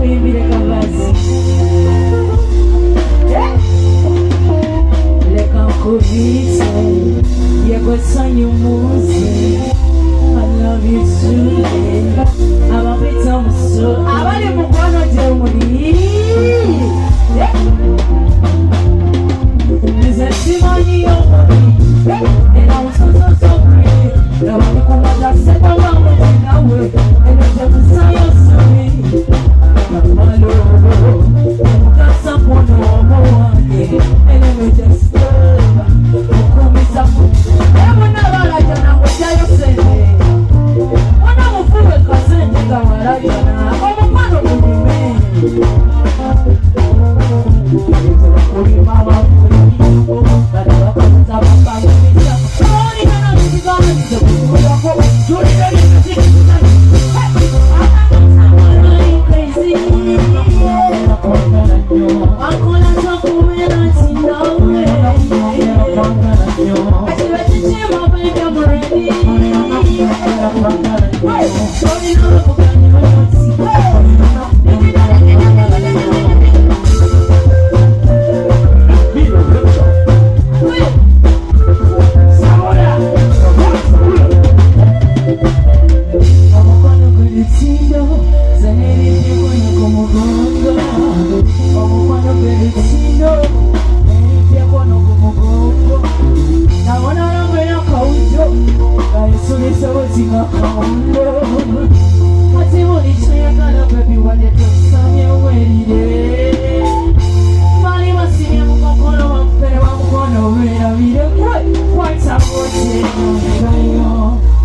kuyimbire kavazi leka nkubitse yego sanyu munsi I love you too abapita muso abali mukwano gye muli Nze simanyi y'omuli era musoso great abali kumagaseko ngamuti nawe eno gye musayo sumi amalobo omukasa kuno omuwange eno gye sitoba okumisa ebona balajana ng'ojjayo sente bona mufuwe kasente nga balajana omukwano mulime kulima wafuliiko bali bakoza bapangisa olina nakiganze kukulako tulina limuzikiza akola takumera tinawe akibetitima baita muredi olina okuganyuzi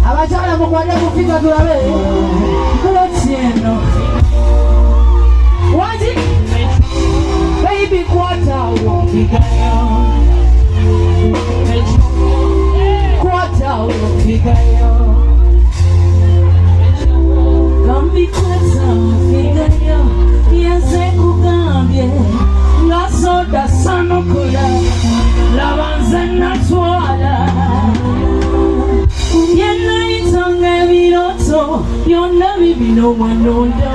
abajala mukwade kufika tulabe kulotieno waji baby kwata wofikayo kwata wofikayo kambi kwata wofikayo yase kugambye ngasoda sanokula labanze natwala yena itanga ebiroto byonna bibino wanonda